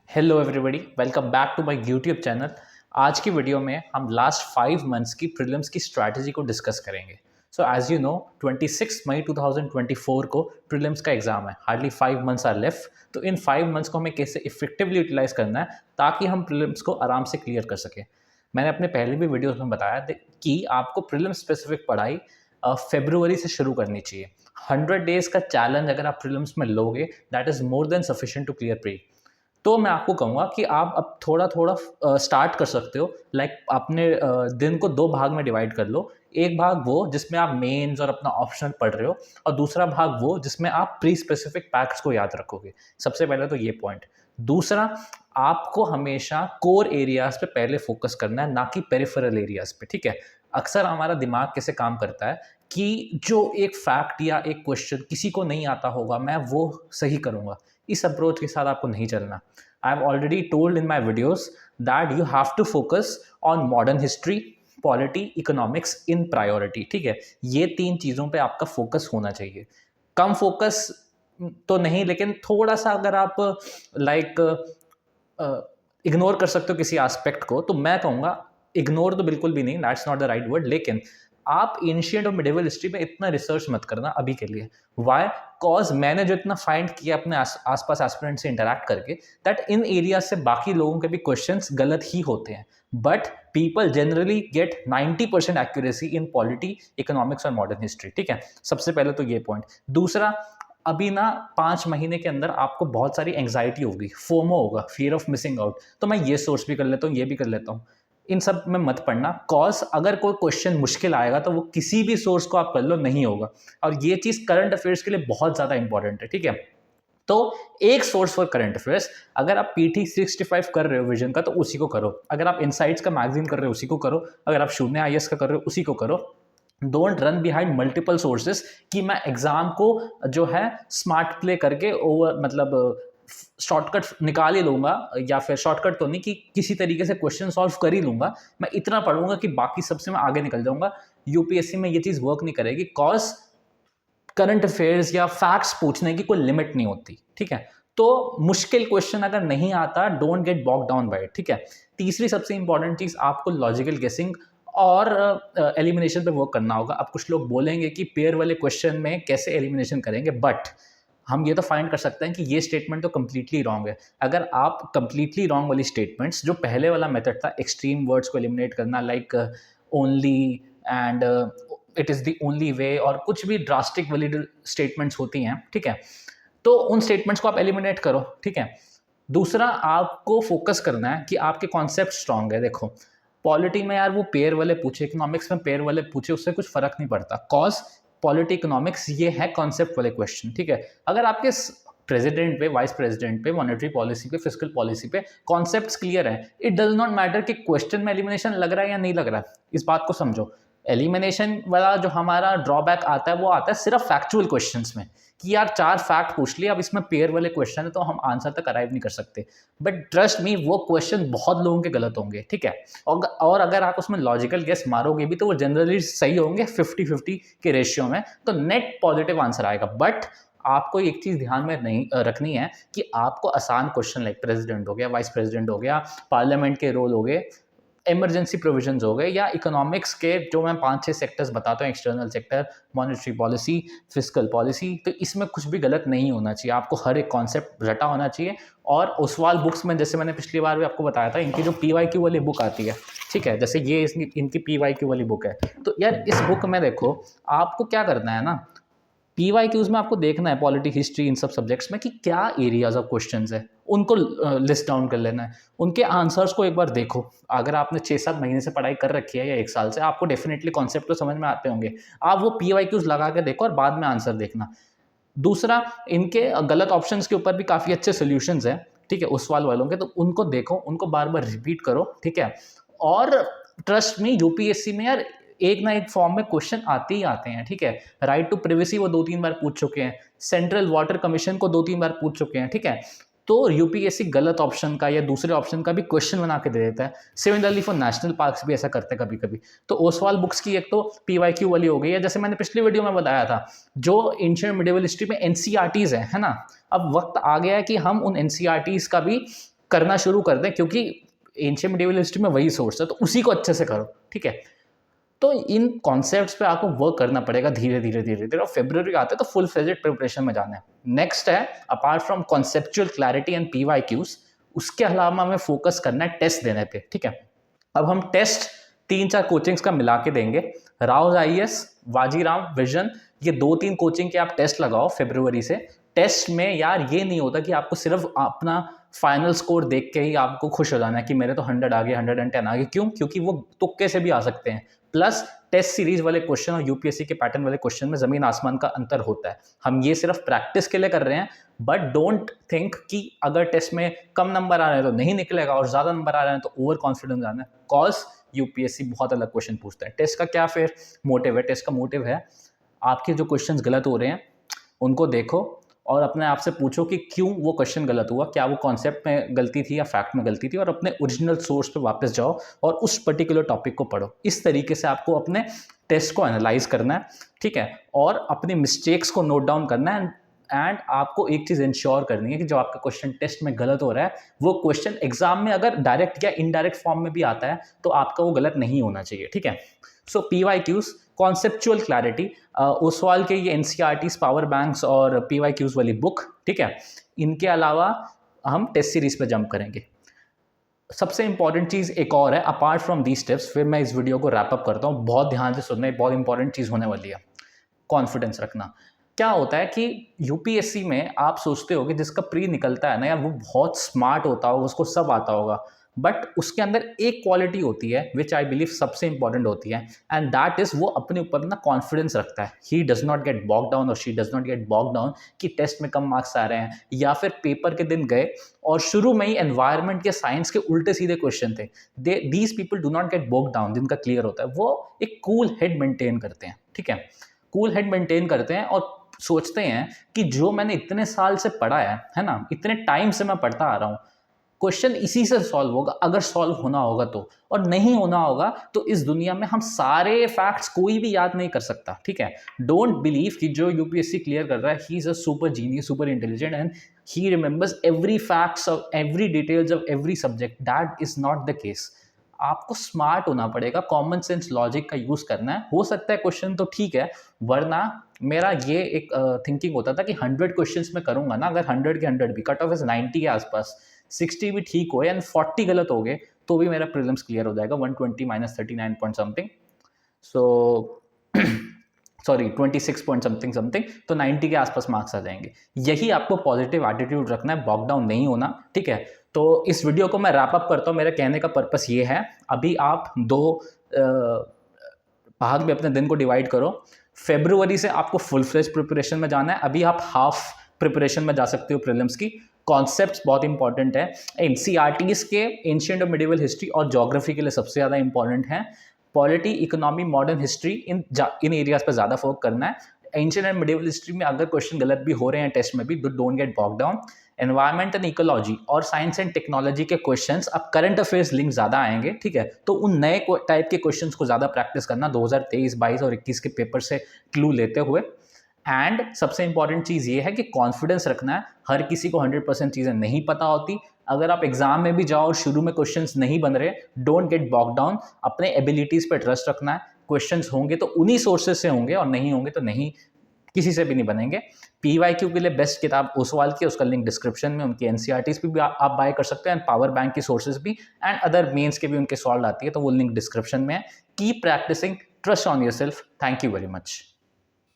Hello everybody, welcome back to my YouTube channel. आज की video में हम लास्ट 5 मंथ्स की प्रीलिम्स की स्ट्रैटेजी को डिस्कस करेंगे। सो एज यू नो 26 मई 2024 को प्रीलिम्स का एग्जाम है। Hardly 5 months are left. तो इन 5 मंथ्स को हमें कैसे इफेक्टिवली यूटिलाइज करना है ताकि हम प्रीलिम्स को आराम से क्लियर कर सकें। मैंने अपने पहले भी वीडियोस में बताया कि आपको प्रीलिम्स स्पेसिफिक पढ़ाई फेब्रुवरी से शुरू करनी चाहिए। 100 डेज का चैलेंज अगर आप प्रीलिम्स में लोगे, that is more than sufficient to clear pre. तो मैं आपको कहूँगा कि आप अब थोड़ा थोड़ा स्टार्ट कर सकते हो। लाइक अपने दिन को 2 भाग में डिवाइड कर लो। एक भाग वो जिसमें आप मेंस और अपना ऑप्शनल पढ़ रहे हो, और दूसरा भाग वो जिसमें आप प्री स्पेसिफिक पैक्स को याद रखोगे। सबसे पहले तो ये पॉइंट। दूसरा, आपको हमेशा कोर एरियाज पे पहले फोकस करना है, ना कि पेरिफेरल एरियाज पे। ठीक है। अक्सर हमारा दिमाग कैसे काम करता है कि जो एक फैक्ट या एक क्वेश्चन किसी को नहीं आता होगा, मैं वो सही करूँगा। इस अप्रोच के साथ आपको नहीं चलना। I have already told in my videos that you have to focus on modern history, polity, economics in priority. ठीक है। ये 3 चीज़ों पे आपका फोकस होना चाहिए। कम फोकस तो नहीं, लेकिन थोड़ा सा अगर आप लाइक इग्नोर कर सकते हो किसी एस्पेक्ट को, तो मैं कहूँगा इग्नोर तो बिल्कुल भी नहीं, that's not the right word. लेकिन आप एंशिएंट और मिडिवल हिस्ट्री में इतना रिसर्च मत करना अभी के लिए। वाई? कॉज मैंने जो इतना फाइंड किया अपने आसपास एस्पिरेंट से इंटरैक्ट करके, दैट इन एरिया से बाकी लोगों के भी क्वेश्चंस गलत ही होते हैं, but people generally get 90% accuracy in polity, economics और मॉडर्न हिस्ट्री। ठीक है। सबसे पहले तो ये पॉइंट। दूसरा, अभी ना 5 महीने के अंदर आपको बहुत सारी एंग्जाइटी होगी, फोमो होगा, फियर ऑफ मिसिंग आउट। तो मैं ये सोर्स भी कर लेता हूँ, ये भी कर लेता हूँ। इन सब में मत पढ़ना, कॉज अगर कोई क्वेश्चन मुश्किल आएगा तो वो किसी भी सोर्स को आप कर लो, नहीं होगा। और ये चीज़ करंट अफेयर्स के लिए बहुत ज़्यादा इंपॉर्टेंट है। ठीक है। तो एक सोर्स फॉर करंट अफेयर्स, अगर आप पीटी 65 कर रहे हो विजन का, तो उसी को करो। अगर आप इनसाइट्स का मैगजीन कर रहे हो, उसी को करो। अगर आप शून्य आईएएस का कर रहे हो, उसी को करो। Don't run behind multiple sources कि मैं एग्जाम को जो है स्मार्ट प्ले करके ओवर मतलब शॉर्टकट निकाल ही लूंगा, या फिर शॉर्टकट तो नहीं कि किसी तरीके से क्वेश्चन सॉल्व कर ही लूंगा, मैं इतना पढ़ूंगा कि बाकी सबसे मैं आगे निकल जाऊंगा। यूपीएससी में ये चीज़ वर्क नहीं करेगी, कॉज करंट अफेयर्स या फैक्ट्स पूछने की कोई लिमिट नहीं होती। ठीक है। तो मुश्किल क्वेश्चन अगर नहीं आता, don't get bog down by it. ठीक है। तीसरी सबसे इंपॉर्टेंट चीज़, आपको लॉजिकल गेसिंग और एलिमिनेशन पे वर्क करना होगा। अब कुछ लोग बोलेंगे कि पेयर वाले क्वेश्चन में कैसे एलिमिनेशन करेंगे, बट हम ये तो फाइंड कर सकते हैं कि ये स्टेटमेंट तो कंप्लीटली रॉन्ग है। अगर आप कंप्लीटली रॉन्ग वाली स्टेटमेंट्स, जो पहले वाला मेथड था एक्सट्रीम वर्ड्स को एलिमिनेट करना, like only and it is the only way, और कुछ भी ड्रास्टिक वाली स्टेटमेंट्स होती हैं, ठीक है, तो उन स्टेटमेंट्स को आप एलिमिनेट करो। ठीक है। दूसरा, आपको फोकस करना है कि आपके कॉन्सेप्ट स्ट्रांग है। देखो, पॉलिटी में यार वो पेयर वाले पूछे, इकोनॉमिक्स में पेयर वाले पूछे, उससे कुछ फर्क नहीं पड़ता, कॉज पॉलिटी इकोनॉमिक्स ये है कॉन्सेप्ट वाले क्वेश्चन। ठीक है। अगर आपके प्रेसिडेंट पे, वाइस प्रेसिडेंट पे, मॉनेटरी पॉलिसी पे, फिस्कल पॉलिसी पे कॉन्सेप्ट्स क्लियर है, इट डज नॉट मैटर कि क्वेश्चन में एलिमिनेशन लग रहा है या नहीं लग रहा है। इस बात को समझो। एलिमिनेशन वाला जो हमारा ड्रॉबैक आता है, वो आता है सिर्फ फैक्चुअल क्वेश्चंस में, कि यार 4 फैक्ट पूछ लिए, अब इसमें पेयर वाले क्वेश्चन है तो हम आंसर तक अराइव नहीं कर सकते। बट ट्रस्ट मी, वो क्वेश्चन बहुत लोगों के गलत होंगे। ठीक है। और अगर आप उसमें लॉजिकल गेस मारोगे भी, तो वो जनरली सही होंगे 50-50 के रेशियो में, तो नेट पॉजिटिव आंसर आएगा। बट आपको एक चीज़ ध्यान में नहीं रखनी है कि आपको आसान क्वेश्चन, लाइक प्रेसिडेंट हो गया, वाइस प्रेसिडेंट हो गया, पार्लियामेंट के रोल हो गए, इमरजेंसी प्रोविजंस हो गए, या इकोनॉमिक्स के जो मैं 5-6 सेक्टर्स बताता हूँ, external sector, monetary policy, fiscal policy, तो इसमें कुछ भी गलत नहीं होना चाहिए। आपको हर एक कॉन्सेप्ट रटा होना चाहिए। और ओसवाल बुक्स में, जैसे मैंने पिछली बार भी आपको बताया था, इनकी जो PYQ वाली बुक आती है, ठीक है, जैसे ये इनकी PYQ वाली बुक है, तो यार इस बुक में देखो, आपको क्या करना है ना, PYQs में आपको देखना है पॉलिटी, हिस्ट्री, इन सब सब्जेक्ट्स में कि क्या एरियाज ऑफ क्वेश्चंस है, उनको लिस्ट डाउन कर लेना है। उनके आंसर्स को एक बार देखो। अगर आपने 6-7 महीने से पढ़ाई कर रखी है या 1 साल से, आपको डेफिनेटली कॉन्सेप्ट तो समझ में आते होंगे। आप वो PYQs लगा के देखो और बाद में आंसर देखना। दूसरा, इनके गलत ऑप्शंस के ऊपर भी काफ़ी अच्छे सोल्यूशंस हैं। ठीक है, उस सवाल वालों के, तो उनको देखो, उनको बार बार रिपीट करो। ठीक है। और ट्रस्ट मी, यूपीएससी में यार एक ना एक फॉर्म में क्वेश्चन आते ही आते हैं। ठीक है। राइट टू प्रिवेसी वो 2-3 बार पूछ चुके हैं, सेंट्रल वाटर कमीशन को 2-3 बार पूछ चुके हैं। ठीक है। तो यूपीएससी गलत ऑप्शन का या दूसरे ऑप्शन का भी क्वेश्चन बना के दे देता है। सिमिलरली फॉर नेशनल पार्क्स भी ऐसा करते हैं कभी कभी। तो ओसवाल बुक्स की एक तो PYQ वाली हो गई है, जैसे मैंने पिछली वीडियो में बताया था, जो एंशिएंट मिडिवल हिस्ट्री में NCERTs है ना, अब वक्त आ गया है कि हम उन NCERTs का भी करना शुरू कर दें, क्योंकि एंशिएंट मिडिवल हिस्ट्री में वही सोर्स है, तो उसी को अच्छे से करो, ठीक है। तो इन कॉन्सेप्ट्स पे आपको वर्क करना पड़ेगा धीरे धीरे धीरे धीरे, और फेब्रुअरी आते तो फुल फ्लेजेड प्रिपरेशन में जाना है। नेक्स्ट है, apart from conceptual clarity and PYQs, उसके अलावा हमें फोकस करना है टेस्ट देने पे, ठीक है। अब हम टेस्ट 3-4 कोचिंग्स का मिला के देंगे, राउज IAS, वाजीराम विजन, ये 2-3 कोचिंग के आप टेस्ट लगाओ फेब्रुवरी से। टेस्ट में यार ये नहीं होता कि आपको सिर्फ अपना फाइनल स्कोर देख के ही आपको खुश हो जाना है कि मेरे तो 100 आ गए, 110 आ गए। क्यों? क्योंकि वो तुक्के से भी आ सकते हैं। प्लस टेस्ट सीरीज वाले क्वेश्चन और यूपीएससी के पैटर्न वाले क्वेश्चन में जमीन आसमान का अंतर होता है। हम ये सिर्फ प्रैक्टिस के लिए कर रहे हैं, बट डोंट थिंक कि अगर टेस्ट में कम नंबर आ रहे हैं तो नहीं निकलेगा और ज्यादा नंबर आ रहे हैं तो ओवर कॉन्फिडेंस आना है। कॉज यूपीएससी बहुत अलग क्वेश्चन पूछता है। टेस्ट का क्या फिर मोटिव है? टेस्ट का मोटिव है आपके जो क्वेश्चंस गलत हो रहे हैं उनको देखो और अपने आप से पूछो कि क्यों वो क्वेश्चन गलत हुआ, क्या वो कॉन्सेप्ट में गलती थी या फैक्ट में गलती थी, और अपने ओरिजिनल सोर्स पे वापस जाओ और उस पर्टिकुलर टॉपिक को पढ़ो। इस तरीके से आपको अपने टेस्ट को एनालाइज करना है, ठीक है, और अपनी मिस्टेक्स को नोट डाउन करना है। एंड आपको एक चीज़ इंश्योर करनी है कि जो आपका क्वेश्चन टेस्ट में गलत हो रहा है वो क्वेश्चन एग्जाम में अगर डायरेक्ट या इनडायरेक्ट फॉर्म में भी आता है तो आपका वो गलत नहीं होना चाहिए, ठीक है। सो PYQs, कॉन्सेप्चुअल क्लैरिटी, ओसवाल के ये NCERTs, पावर बैंक्स और PYQs वाली बुक, ठीक है। इनके अलावा हम टेस्ट सीरीज पे जंप करेंगे। सबसे इंपॉर्टेंट चीज़ एक और है अपार्ट फ्रॉम दीज स्टेप्स, फिर मैं इस वीडियो को रैप अप करता हूँ। बहुत ध्यान से सुनना, बहुत इंपॉर्टेंट चीज़ होने वाली है। कॉन्फिडेंस रखना। क्या होता है कि यूपीएससी में आप सोचते हो कि जिसका प्री निकलता है ना यार वो बहुत स्मार्ट होता होगा, उसको सब आता होगा, बट उसके अंदर एक क्वालिटी होती है विच आई बिलीव सबसे इंपॉर्टेंट होती है, एंड दैट इज वो अपने ऊपर ना कॉन्फिडेंस रखता है। He does not get bog down और she does not get bog down कि टेस्ट में कम मार्क्स आ रहे हैं या फिर पेपर के दिन गए और शुरू में ही एनवायरनमेंट के साइंस के उल्टे सीधे क्वेश्चन थे। These people do not get bog down, जिनका क्लियर होता है वो एक कूल हेड मेंटेन करते हैं, ठीक है। कूल हेड मेंटेन करते हैं और सोचते हैं कि जो मैंने इतने साल से पढ़ा है ना, इतने टाइम से मैं पढ़ता आ रहा हूँ, क्वेश्चन इसी से सॉल्व होगा अगर सॉल्व होना होगा तो, और नहीं होना होगा तो इस दुनिया में हम सारे फैक्ट्स कोई भी याद नहीं कर सकता, ठीक है। डोंट बिलीव कि जो यूपीएससी क्लियर कर रहा है he is a super genius, super intelligent and he remembers every facts of every details of every subject. That is not the case. आपको स्मार्ट होना पड़ेगा, कॉमन सेंस लॉजिक का use करना है। हो सकता है क्वेश्चन तो ठीक है, वरना मेरा ये एक थिंकिंग होता था कि 100 क्वेश्चंस में करूंगा ना, अगर 100 के 100 भी, कट ऑफ इज 90 के आसपास, 60 भी ठीक हो एंड 40 गलत हो गए तो भी मेरा प्रीलिम्स क्लियर हो जाएगा 120 minus 39 point something, so sorry 26 point something something, तो 90 के आसपास मार्क्स आ जाएंगे। यही आपको पॉजिटिव एटीट्यूड रखना है, बॉक डाउन नहीं होना, ठीक है। तो इस वीडियो को मैं रैप अप करता हूँ। मेरे कहने का पर्पस ये है, अभी आप 2 भाग में अपने दिन को डिवाइड करो। फेब्रुवरी से आपको फुल फ्लेज प्रिपरेशन में जाना है, अभी आप हाफ प्रिपरेशन में जा सकते हो प्रीलिम्स की। कॉन्सेप्ट्स बहुत इंपॉर्टेंट है, NCERTs के एंशिएंट और मिडिवल हिस्ट्री और ज्योग्राफी के लिए सबसे ज़्यादा इंपॉर्टेंट है। पॉलिटी, इकोनॉमी, मॉडर्न हिस्ट्री, इन एरियाज पर ज़्यादा फोकस करना है। एंशिएंट एंड मिडिवल हिस्ट्री में अगर क्वेश्चन गलत भी हो रहे हैं टेस्ट में भी, don't get bog down. Environment and ecology और साइंस एंड टेक्नोलॉजी के क्वेश्चंस, अब करंट अफेयर्स लिंक ज़्यादा आएंगे, ठीक है, तो उन नए टाइप के क्वेश्चंस को ज़्यादा प्रैक्टिस करना 2023, 22 और 21 के पेपर से क्लू लेते हुए। एंड सबसे इंपॉर्टेंट चीज़ ये है कि कॉन्फिडेंस रखना है। हर किसी को 100% चीज़ें नहीं पता होती। अगर आप एग्जाम में भी जाओ और शुरू में क्वेश्चंस नहीं बन रहे, डोंट गेट बॉग डाउन, अपने एबिलिटीज़ पे ट्रस्ट रखना है। क्वेश्चंस होंगे तो उन्हीं सोर्सेज से होंगे और नहीं होंगे तो नहीं, किसी से भी नहीं बनेंगे। PYQ के लिए बेस्ट किताब ओसवाल की, उसका लिंक डिस्क्रिप्शन में, उनकी NCERTs भी आप बाय कर सकते हैं, एंड पावर बैंक की सोर्सेज भी, एंड अदर मेंस के भी उनके सॉल्व आती है, तो वो लिंक डिस्क्रिप्शन में है। Keep practising, trust on yourself. Thank you very much.